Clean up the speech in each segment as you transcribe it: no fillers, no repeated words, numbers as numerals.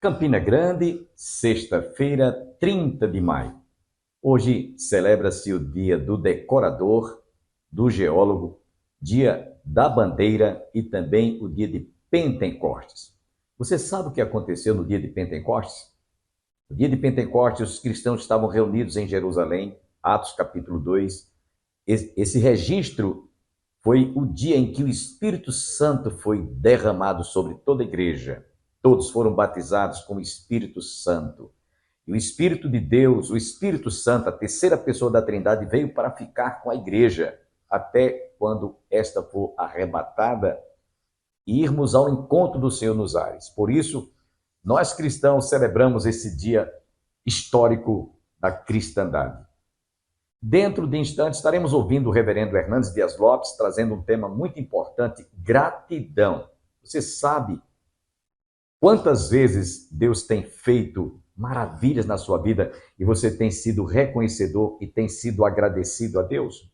Campina Grande, sexta-feira, 30 de maio. Hoje celebra-se o dia do decorador, do geólogo, dia da bandeira e também o dia de Pentecostes. Você sabe o que aconteceu no dia de Pentecostes? No dia de Pentecostes, os cristãos estavam reunidos em Jerusalém, Atos capítulo 2. Esse registro foi o dia em que o Espírito Santo foi derramado sobre toda a igreja. Todos foram batizados com o Espírito Santo. E o Espírito de Deus, o Espírito Santo, a terceira pessoa da Trindade, veio para ficar com a igreja, até quando esta for arrebatada e irmos ao encontro do Senhor nos ares. Por isso, nós cristãos celebramos esse dia histórico da cristandade. Dentro de instantes, estaremos ouvindo o reverendo Hernandes Dias Lopes trazendo um tema muito importante, gratidão. Você sabe quantas vezes Deus tem feito maravilhas na sua vida e você tem sido reconhecedor e tem sido agradecido a Deus?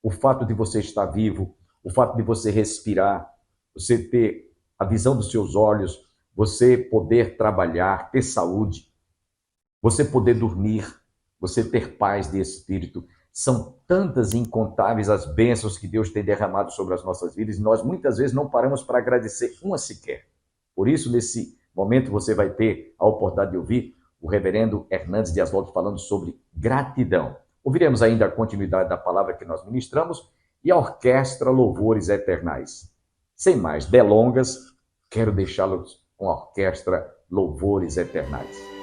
O fato de você estar vivo, o fato de você respirar, você ter a visão dos seus olhos, você poder trabalhar, ter saúde, você poder dormir, você ter paz de espírito. São tantas e incontáveis as bênçãos que Deus tem derramado sobre as nossas vidas e nós muitas vezes não paramos para agradecer uma sequer. Por isso, nesse momento, você vai ter a oportunidade de ouvir o reverendo Hernandes Dias Lopes falando sobre gratidão. Ouviremos ainda a continuidade da palavra que nós ministramos e a orquestra Louvores Eternais. Sem mais delongas, quero deixá-los com a orquestra Louvores Eternais.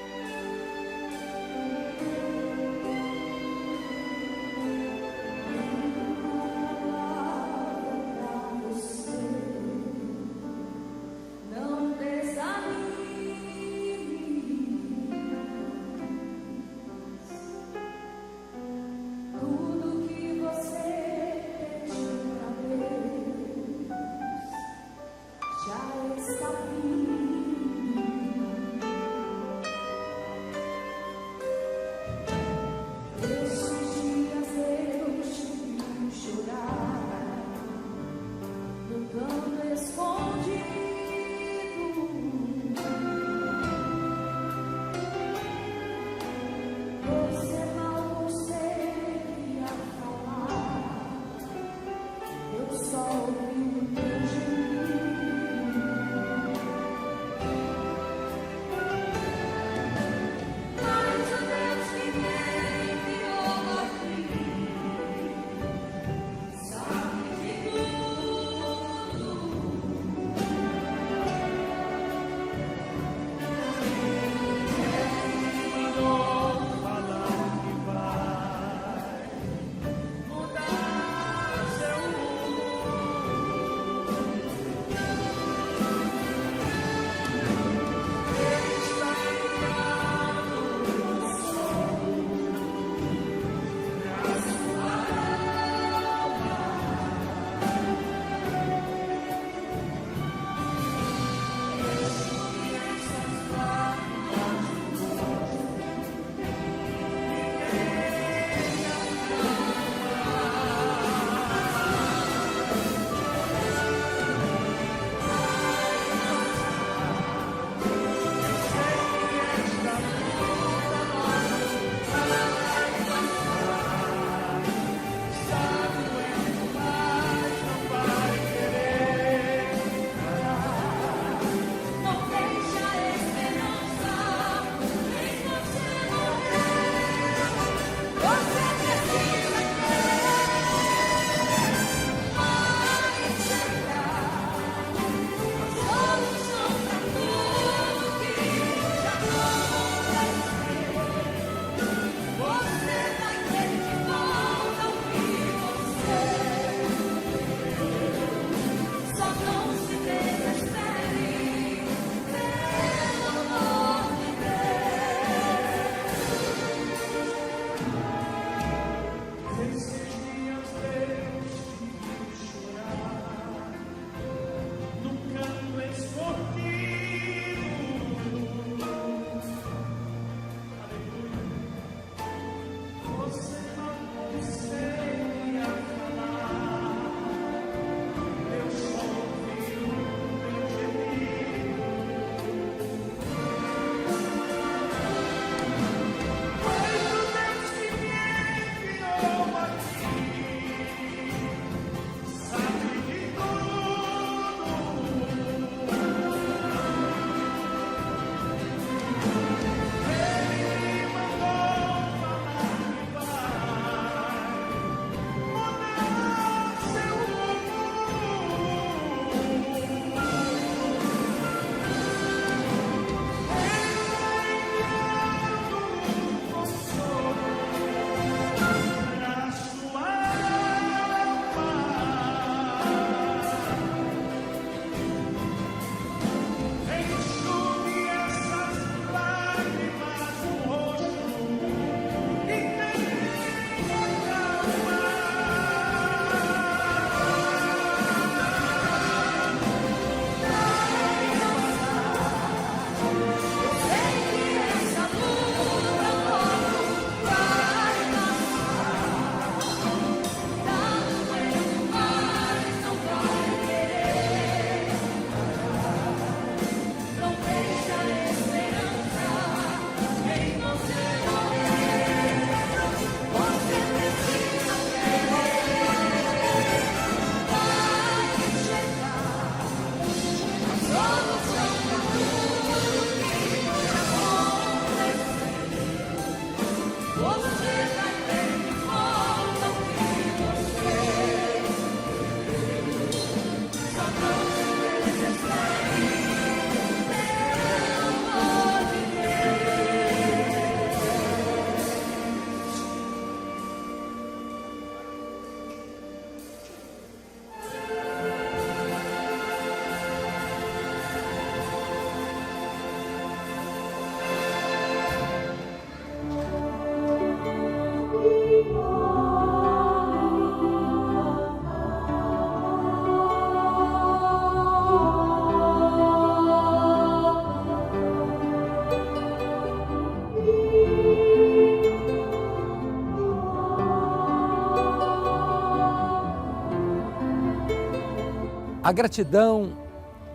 A gratidão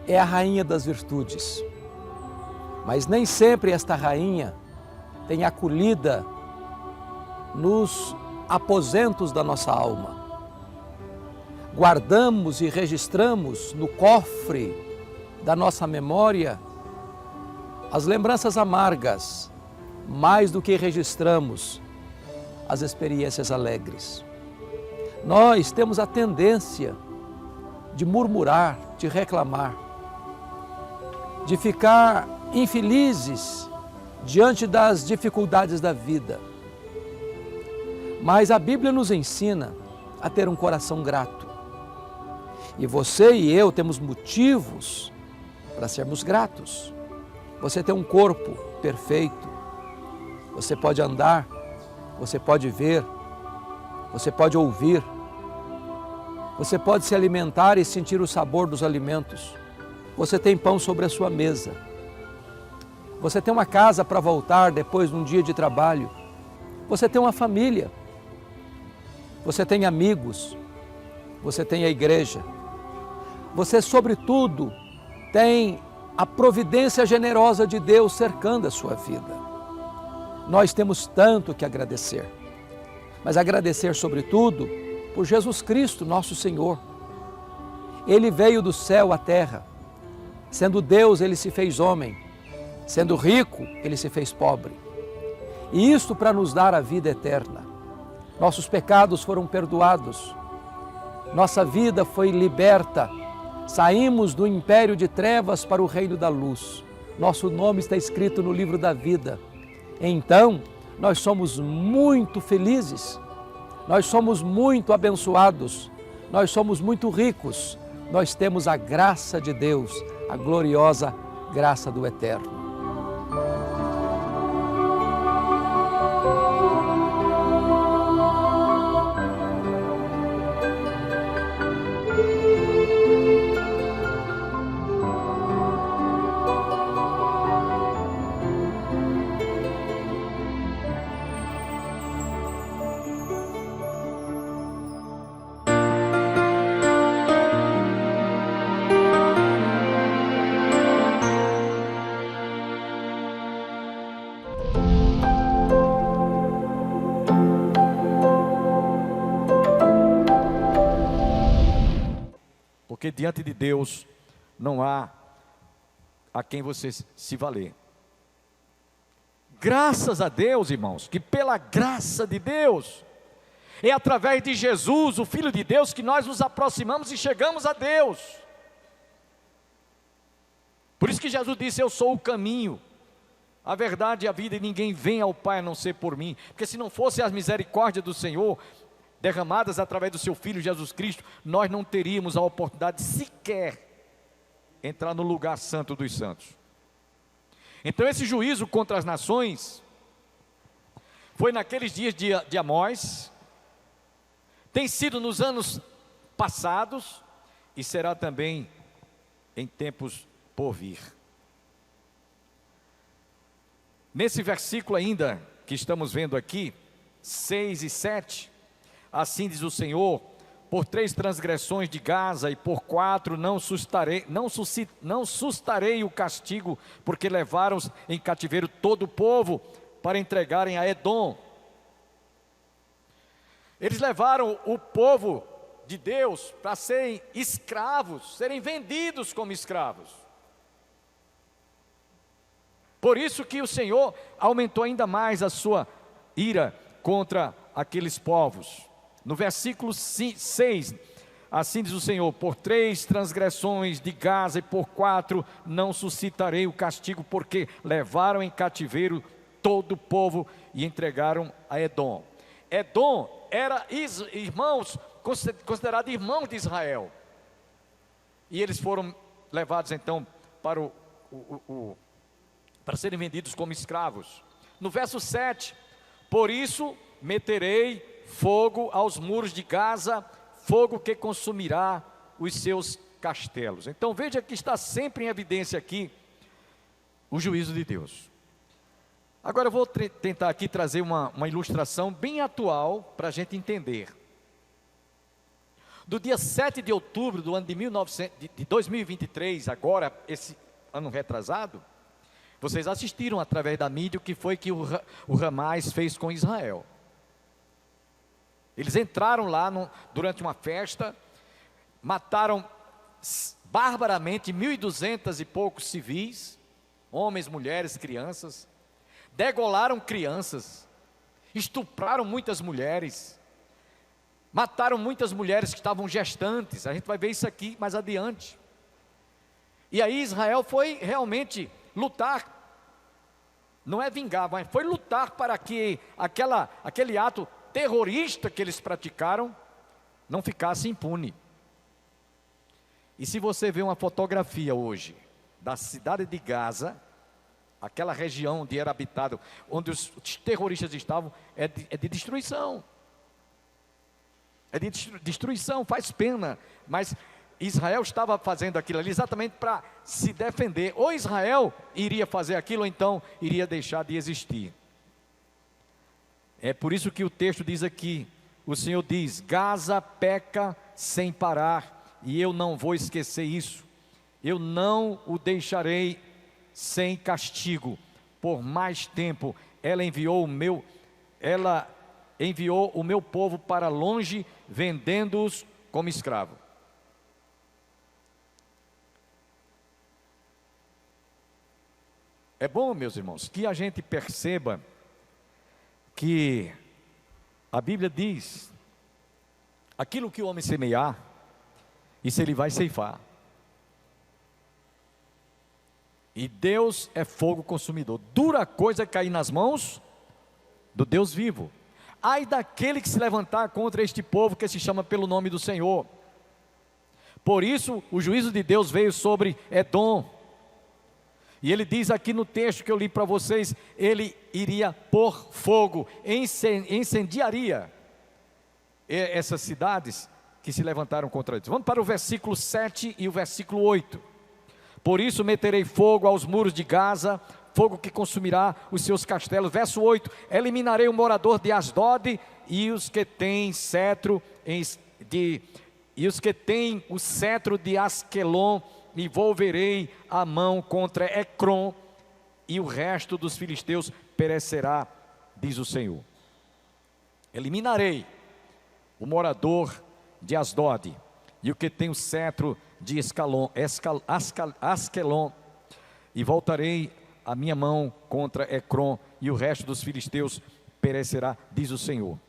é a rainha das virtudes, mas nem sempre esta rainha tem acolhida nos aposentos da nossa alma. Guardamos e registramos no cofre da nossa memória as lembranças amargas, mais do que registramos as experiências alegres. Nós temos a tendência de murmurar, de reclamar, de ficar infelizes diante das dificuldades da vida. Mas a Bíblia nos ensina a ter um coração grato. E você e eu temos motivos para sermos gratos. Você tem um corpo perfeito, você pode andar, você pode ver, você pode ouvir, você pode se alimentar e sentir o sabor dos alimentos. Você tem pão sobre a sua mesa. Você tem uma casa para voltar depois de um dia de trabalho. Você tem uma família. Você tem amigos. Você tem a igreja. Você, sobretudo, tem a providência generosa de Deus cercando a sua vida. Nós temos tanto que agradecer, mas agradecer, sobretudo, por Jesus Cristo, nosso Senhor. Ele veio do céu à terra. Sendo Deus, Ele se fez homem. Sendo rico, Ele se fez pobre. E isto para nos dar a vida eterna. Nossos pecados foram perdoados. Nossa vida foi liberta. Saímos do império de trevas para o reino da luz. Nosso nome está escrito no livro da vida. Então, nós somos muito felizes. Nós somos muito abençoados. Nós somos muito ricos. Nós temos a graça de Deus, a gloriosa graça do Eterno. Porque diante de Deus não há a quem você se valer. Graças a Deus, irmãos, que pela graça de Deus, é através de Jesus, o Filho de Deus, que nós nos aproximamos e chegamos a Deus. Por isso que Jesus disse: eu sou o caminho, a verdade e a vida, e ninguém vem ao Pai a não ser por mim. Porque se não fosse as misericórdias do Senhor, derramadas através do seu Filho Jesus Cristo, nós não teríamos a oportunidade de sequer entrar no lugar santo dos santos. Então esse juízo contra as nações foi naqueles dias de Amós, tem sido nos anos passados e será também em tempos por vir. Nesse versículo ainda que estamos vendo aqui, 6 e 7, assim diz o Senhor: por 3 transgressões de Gaza e por 4 não sustarei o castigo, porque levaram em cativeiro todo o povo para entregarem a Edom. Eles levaram o povo de Deus para serem escravos, serem vendidos como escravos. Por isso que o Senhor aumentou ainda mais a sua ira contra aqueles povos. No versículo 6, assim diz o Senhor: por 3 transgressões de Gaza e por 4 não suscitarei o castigo, porque levaram em cativeiro todo o povo e entregaram a Edom. Edom era, irmãos, considerado irmão de Israel. E eles foram levados então para para serem vendidos como escravos. No verso 7, por isso meterei fogo aos muros de Gaza, fogo que consumirá os seus castelos. Então veja que está sempre em evidência aqui o juízo de Deus. Agora eu vou tentar aqui trazer uma ilustração bem atual para a gente entender. Do dia 7 de outubro do ano de 2023, agora, esse ano retrasado, vocês assistiram através da mídia o que foi que o Hamas fez com Israel. Eles entraram lá durante uma festa, mataram barbaramente 1.200 e poucos civis, homens, mulheres, crianças, degolaram crianças, estupraram muitas mulheres, mataram muitas mulheres que estavam gestantes. A gente vai ver isso aqui mais adiante. E aí Israel foi realmente lutar, não é vingar, mas foi lutar para que aquele ato terrorista que eles praticaram não ficasse impune. E se você vê uma fotografia hoje da cidade de Gaza, aquela região onde era habitado, onde os terroristas estavam, é de destruição. É de destruição, faz pena, mas Israel estava fazendo aquilo ali exatamente para se defender. Ou Israel iria fazer aquilo, ou então iria deixar de existir. É por isso que o texto diz aqui, o Senhor diz: Gaza peca sem parar, e eu não vou esquecer isso. Eu não o deixarei sem castigo por mais tempo. Ela enviou o meu povo para longe, vendendo-os como escravo. É bom, meus irmãos, que a gente perceba que a Bíblia diz: aquilo que o homem semear, isso ele vai ceifar. E Deus é fogo consumidor. Dura coisa cair nas mãos do Deus vivo. Ai daquele que se levantar contra este povo que se chama pelo nome do Senhor. Por isso o juízo de Deus veio sobre Edom. E ele diz aqui no texto que eu li para vocês, ele iria pôr fogo, incendiaria essas cidades que se levantaram contra eles. Vamos para o versículo 7 e o versículo 8. Por isso meterei fogo aos muros de Gaza, fogo que consumirá os seus castelos. Verso 8, eliminarei o morador de Asdod e os que têm o cetro de Asquelon, e volverei a mão contra Ecrom, e o resto dos filisteus perecerá, diz o Senhor. Eliminarei o morador de Asdod e o que tem o cetro de Asquelon, e voltarei a minha mão contra Ecrom, e o resto dos filisteus perecerá, diz o Senhor. O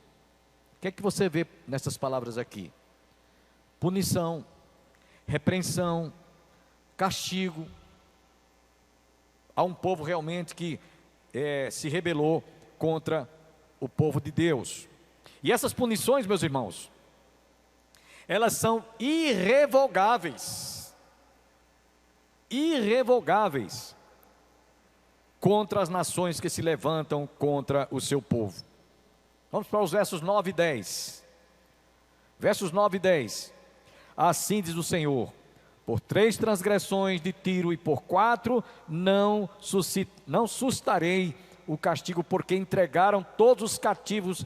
que é que você vê nessas palavras aqui? Punição, repreensão, castigo a um povo realmente que se rebelou contra o povo de Deus. E essas punições, meus irmãos, elas são irrevogáveis, irrevogáveis, contra as nações que se levantam contra o seu povo. Vamos para os versos 9 e 10. Versos 9 e 10. Assim diz o Senhor: por 3 transgressões de Tiro e por 4 não suscitarei o castigo, porque entregaram todos os cativos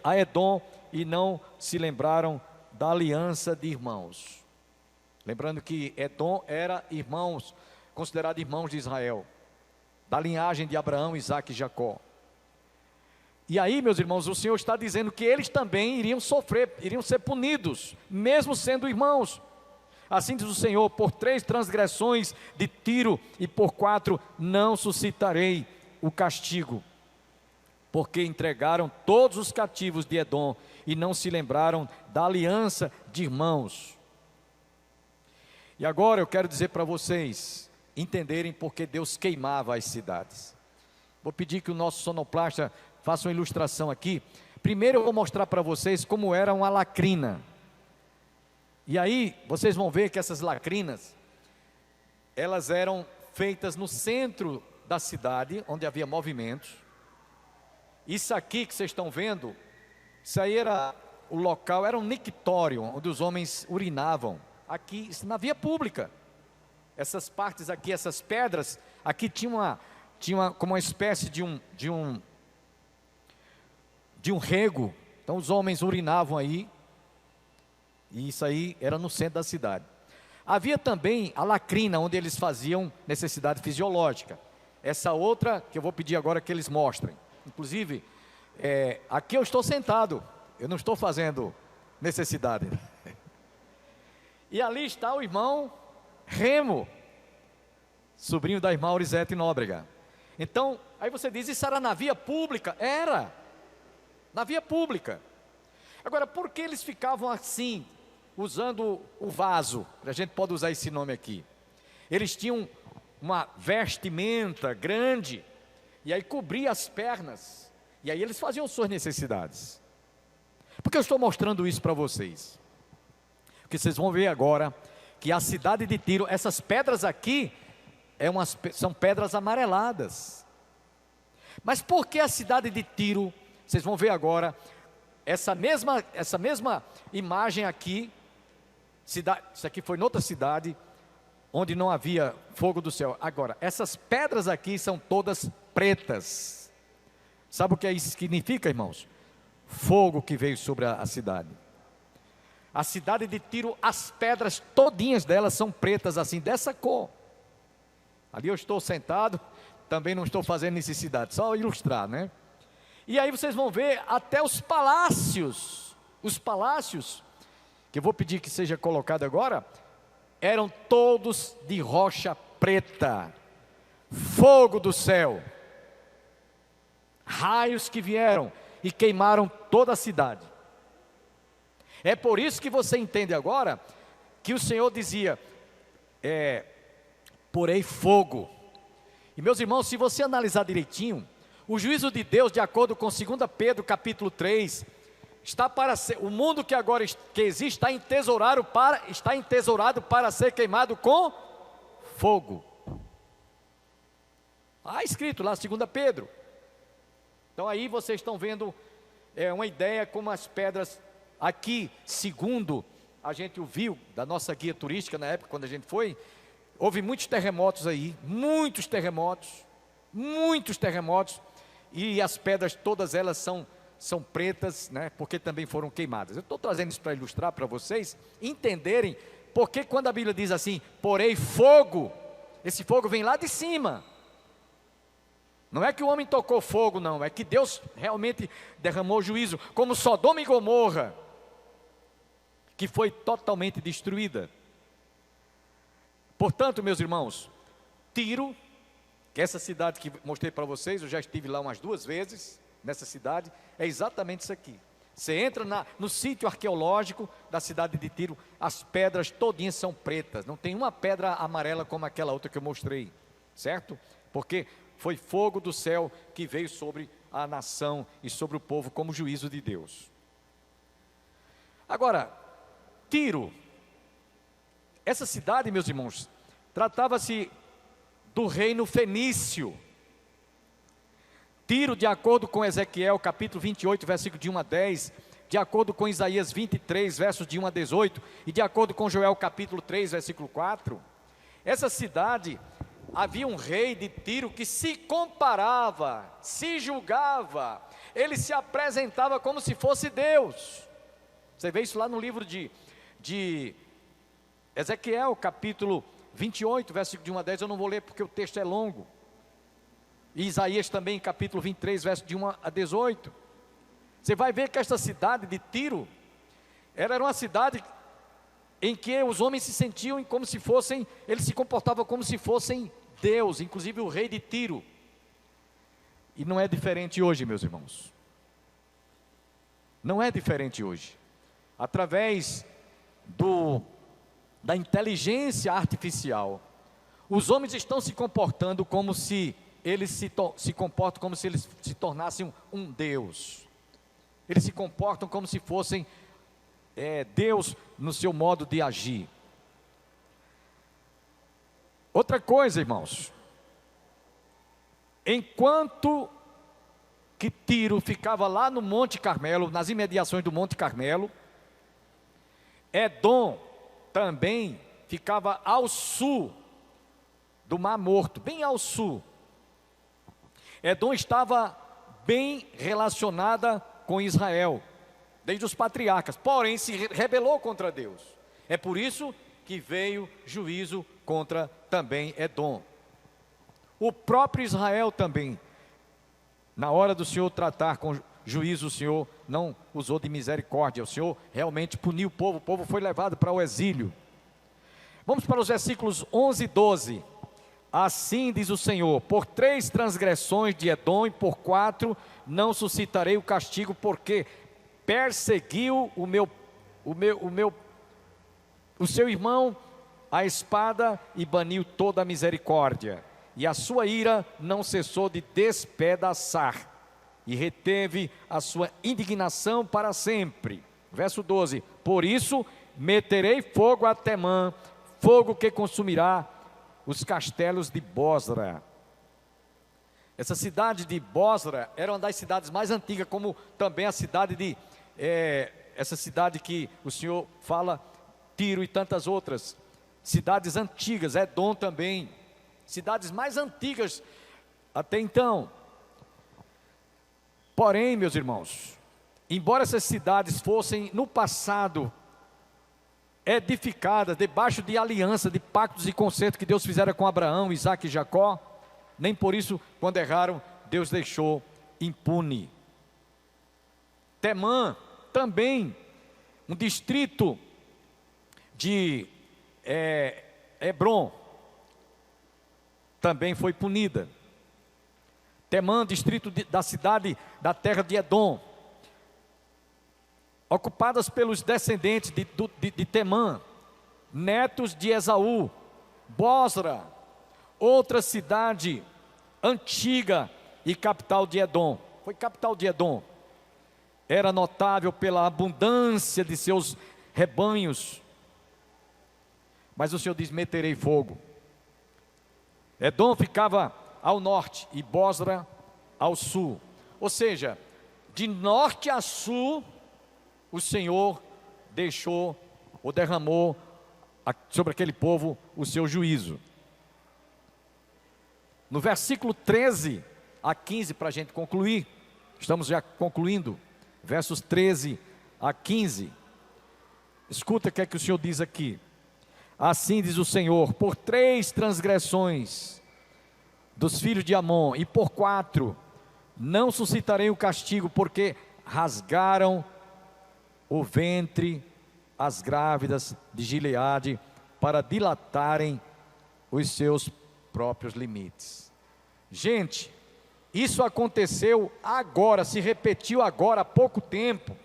a Edom e não se lembraram da aliança de irmãos. Lembrando que Edom era considerado irmãos de Israel, da linhagem de Abraão, Isaque e Jacó. E aí, meus irmãos, o Senhor está dizendo que eles também iriam sofrer, iriam ser punidos, mesmo sendo irmãos. Assim diz o Senhor: por 3 transgressões de Tiro e por 4 não suscitarei o castigo, porque entregaram todos os cativos de Edom e não se lembraram da aliança de irmãos. E agora eu quero dizer para vocês entenderem porque Deus queimava as cidades. Vou pedir que o nosso sonoplasta faça uma ilustração aqui. Primeiro eu vou mostrar para vocês como era uma lacrina. E aí vocês vão ver que essas lacrinas, elas eram feitas no centro da cidade, onde havia movimentos. Isso aqui que vocês estão vendo, isso aí era o local, era um nectório, onde os homens urinavam. Aqui, isso na via pública. Essas partes aqui, essas pedras, aqui tinha como uma espécie de um rego. Então os homens urinavam aí. E isso aí era no centro da cidade. Havia também a lacrina, onde eles faziam necessidade fisiológica. Essa outra que eu vou pedir agora que eles mostrem. Inclusive, aqui eu estou sentado, eu não estou fazendo necessidade. E ali está o irmão Remo, sobrinho da irmã Aurisete Nóbrega. Então, aí você diz, isso era na via pública? Era, na via pública. Agora, por que eles ficavam assim, usando o vaso? A gente pode usar esse nome aqui. Eles tinham uma vestimenta grande, e aí cobria as pernas, e aí eles faziam suas necessidades. Por que eu estou mostrando isso para vocês? Porque vocês vão ver agora, que a cidade de Tiro, essas pedras aqui, são pedras amareladas. Mas por que a cidade de Tiro, vocês vão ver agora, essa mesma imagem aqui, isso aqui foi noutra cidade, onde não havia fogo do céu. Agora, essas pedras aqui são todas pretas. Sabe o que isso significa, irmãos? Fogo que veio sobre a cidade. A cidade de Tiro, as pedras todinhas delas são pretas assim, dessa cor. Ali eu estou sentado, também não estou fazendo necessidade, só ilustrar, né? E aí vocês vão ver até os palácios, que eu vou pedir que seja colocado agora, eram todos de rocha preta, fogo do céu, raios que vieram e queimaram toda a cidade. É por isso que você entende agora, que o Senhor dizia, porei fogo. E meus irmãos, se você analisar direitinho, o juízo de Deus, de acordo com 2 Pedro capítulo 3, está para ser, o mundo que agora que existe está entesourado para ser queimado com fogo. Está escrito lá 2 Pedro. Então aí vocês estão vendo uma ideia como as pedras aqui, segundo a gente ouviu da nossa guia turística na época quando a gente foi, houve muitos terremotos aí, muitos terremotos, e as pedras todas elas são pretas, né, porque também foram queimadas. Eu estou trazendo isso para ilustrar para vocês entenderem, porque quando a Bíblia diz assim, porém fogo, esse fogo vem lá de cima. Não é que o homem tocou fogo, não, é que Deus realmente derramou juízo, como Sodoma e Gomorra, que foi totalmente destruída. Portanto, meus irmãos, Tiro, que é essa cidade que mostrei para vocês, eu já estive lá umas 2 vezes, nessa cidade, é exatamente isso aqui. Você entra no sítio arqueológico da cidade de Tiro, as pedras todinhas são pretas, não tem uma pedra amarela como aquela outra que eu mostrei, certo? Porque foi fogo do céu que veio sobre a nação e sobre o povo como juízo de Deus. Agora, Tiro, essa cidade, meus irmãos, tratava-se do reino fenício. Tiro, de acordo com Ezequiel, capítulo 28, versículo de 1 a 10, de acordo com Isaías 23, versos de 1 a 18, e de acordo com Joel, capítulo 3, versículo 4, essa cidade, havia um rei de Tiro que se comparava, se julgava, ele se apresentava como se fosse Deus. Você vê isso lá no livro de Ezequiel, capítulo 28, versículo de 1 a 10, eu não vou ler porque o texto é longo. E Isaías também, capítulo 23, verso de 1 a 18. Você vai ver que esta cidade de Tiro, ela era uma cidade em que os homens se sentiam como se fossem, eles se comportavam como se fossem Deus, inclusive o rei de Tiro. E não é diferente hoje, meus irmãos. Não é diferente hoje. Através da inteligência artificial, os homens estão se comportando como se eles se comportam como se eles se tornassem um Deus. Eles se comportam como se fossem Deus no seu modo de agir. Outra coisa, irmãos, enquanto que Tiro ficava lá no Monte Carmelo, nas imediações do Monte Carmelo, Edom também ficava ao sul do Mar Morto, bem ao sul. Edom estava bem relacionada com Israel, desde os patriarcas, porém se rebelou contra Deus. É por isso que veio juízo contra também Edom. O próprio Israel também, na hora do Senhor tratar com juízo, o Senhor não usou de misericórdia, o Senhor realmente puniu o povo foi levado para o exílio. Vamos para os versículos 11 e 12. Assim diz o Senhor: por 3 transgressões de Edom e por 4 não suscitarei o castigo, porque perseguiu o seu irmão a espada e baniu toda a misericórdia, e a sua ira não cessou de despedaçar, e reteve a sua indignação para sempre. Verso 12: por isso meterei fogo a Temã, fogo que consumirá os castelos de Bosra. Essa cidade de Bosra era uma das cidades mais antigas, como também a cidade essa cidade que o Senhor fala, Tiro e tantas outras, cidades antigas, Edom também, cidades mais antigas até então. Porém, meus irmãos, embora essas cidades fossem no passado edificadas debaixo de aliança, de pactos e concertos que Deus fizera com Abraão, Isaque e Jacó, nem por isso, quando erraram, Deus deixou impune. Temã, também, um distrito de Hebron, também foi punida. Temã, distrito da cidade da terra de Edom, ocupadas pelos descendentes de Temã, netos de Esaú. Bosra, outra cidade antiga e capital de Edom, foi capital de Edom, era notável pela abundância de seus rebanhos, mas o Senhor diz: meterei fogo. Edom ficava ao norte e Bosra ao sul, ou seja, de norte a sul, o Senhor deixou ou derramou sobre aquele povo o seu juízo. No versículo 13 a 15, para a gente concluir, estamos já concluindo, versos 13 a 15, escuta o que é que o Senhor diz aqui. Assim diz o Senhor: por 3 transgressões dos filhos de Amon e por 4 não suscitarei o castigo, porque rasgaram o ventre as grávidas de Gileade para dilatarem os seus próprios limites. Gente, isso aconteceu agora, se repetiu agora há pouco tempo,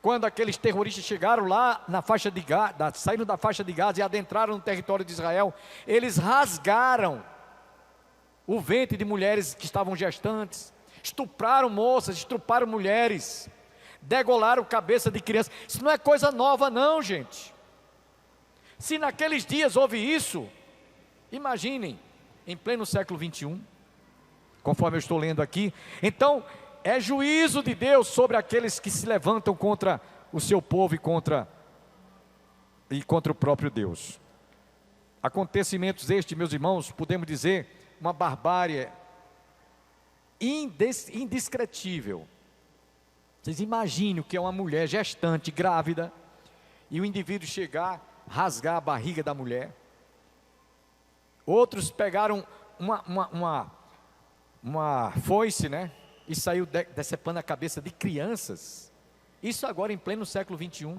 quando aqueles terroristas chegaram lá na faixa de Gaza, saíram da faixa de Gaza e adentraram no território de Israel. Eles rasgaram o ventre de mulheres que estavam gestantes, estupraram moças, estupraram mulheres, degolaram cabeça de crianças. Isso não é coisa nova não, gente. Se naqueles dias houve isso, imaginem, em pleno século 21, conforme eu estou lendo aqui. Então, é juízo de Deus sobre aqueles que se levantam contra o seu povo e contra o próprio Deus. Acontecimentos estes, meus irmãos, podemos dizer, uma barbárie indescritível. Vocês imaginem o que é uma mulher gestante, grávida, e o indivíduo chegar, rasgar a barriga da mulher. Outros pegaram uma foice, né, e saiu decepando a cabeça de crianças. Isso agora em pleno século 21.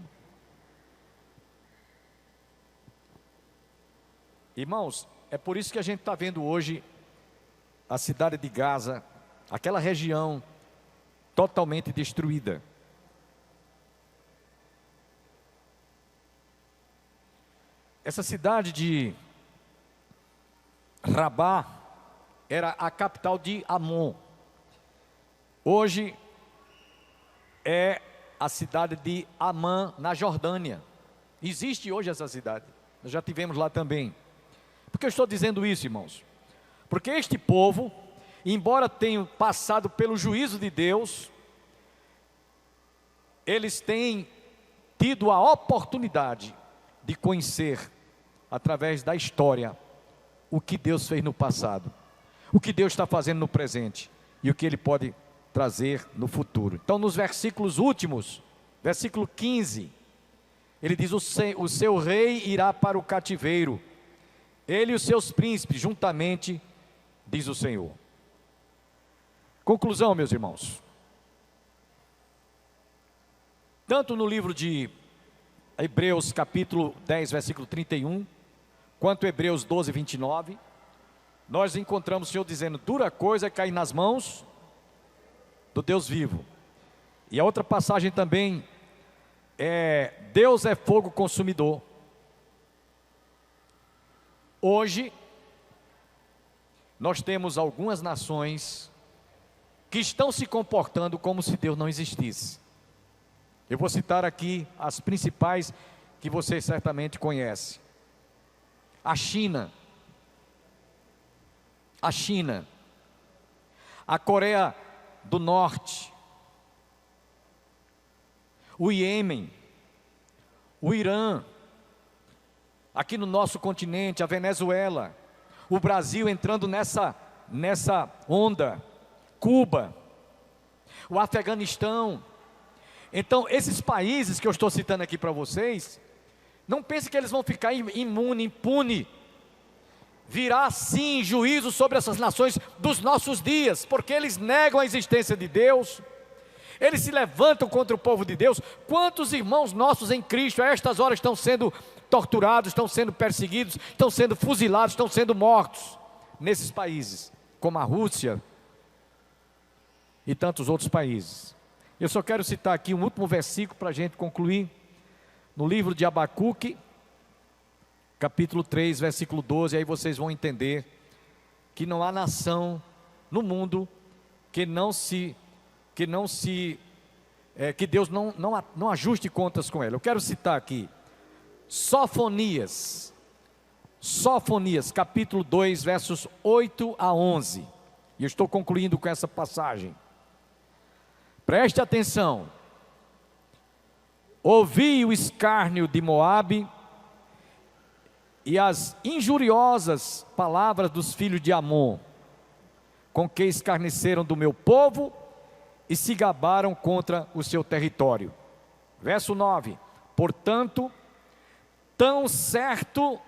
Irmãos, é por isso que a gente está vendo hoje a cidade de Gaza, aquela região totalmente destruída. Essa cidade de Rabá era a capital de Amon. Hoje é a cidade de Amã, na Jordânia. Existe hoje essa cidade, nós já tivemos lá também. Por que eu estou dizendo isso, irmãos? Porque este povo, embora tenham passado pelo juízo de Deus, eles têm tido a oportunidade de conhecer, através da história, o que Deus fez no passado, o que Deus está fazendo no presente e o que Ele pode trazer no futuro. Então, nos versículos últimos, versículo 15, ele diz: o seu rei irá para o cativeiro, ele e os seus príncipes juntamente, diz o Senhor. Conclusão, meus irmãos. Tanto no livro de Hebreus capítulo 10, versículo 31, quanto Hebreus 12, 29, nós encontramos o Senhor dizendo: dura coisa é cair nas mãos do Deus vivo. E a outra passagem também é: Deus é fogo consumidor. Hoje, nós temos algumas nações que estão se comportando como se Deus não existisse. Eu vou citar aqui as principais que você certamente conhece. A China, a Coreia do Norte, o Iêmen, o Irã, aqui no nosso continente, a Venezuela, o Brasil entrando nessa onda, Cuba, o Afeganistão. Então, esses países que eu estou citando aqui para vocês, não pense que eles vão ficar impune. Virá sim juízo sobre essas nações dos nossos dias, porque eles negam a existência de Deus, eles se levantam contra o povo de Deus. Quantos irmãos nossos em Cristo a estas horas estão sendo torturados, estão sendo perseguidos, estão sendo fuzilados, estão sendo mortos nesses países, como a Rússia e tantos outros países. Eu só quero citar aqui um último versículo para a gente concluir, no livro de Abacuque, capítulo 3, versículo 12, aí vocês vão entender que não há nação no mundo que Deus não ajuste contas com ela. Eu quero citar aqui Sofonias, capítulo 2, versos 8 a 11, e eu estou concluindo com essa passagem. Preste atenção: ouvi o escárnio de Moabe e as injuriosas palavras dos filhos de Amon, com que escarneceram do meu povo e se gabaram contra o seu território. Verso 9: portanto, tão certo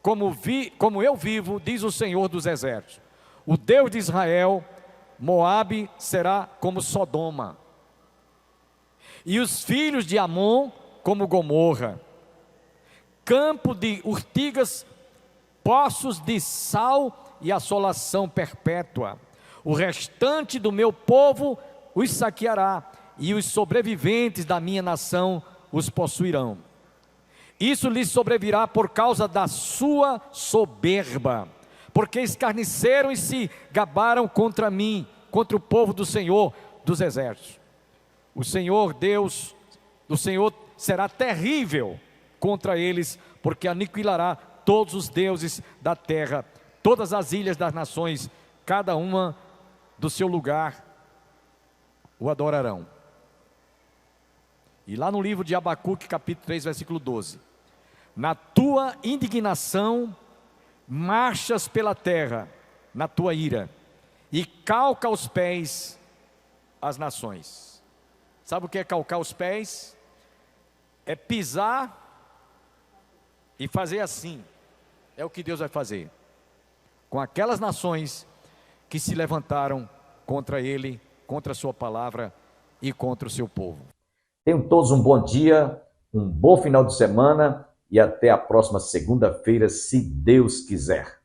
como eu vivo, diz o Senhor dos Exércitos, o Deus de Israel, Moabe será como Sodoma, e os filhos de Amon como Gomorra, campo de urtigas, poços de sal e assolação perpétua. O restante do meu povo os saqueará, e os sobreviventes da minha nação os possuirão. Isso lhes sobrevirá por causa da sua soberba, porque escarneceram e se gabaram contra mim, contra o povo do Senhor dos Exércitos. O Senhor Deus, o Senhor será terrível contra eles, porque aniquilará todos os deuses da terra, todas as ilhas das nações, cada uma do seu lugar o adorarão. E lá no livro de Abacuque, capítulo 3, versículo 12: na tua indignação marchas pela terra, na tua ira, e calca os pés as nações. Sabe o que é calcar os pés? É pisar e fazer assim. É o que Deus vai fazer com aquelas nações que se levantaram contra Ele, contra a sua palavra e contra o seu povo. Tenham todos um bom dia, um bom final de semana e até a próxima segunda-feira, se Deus quiser.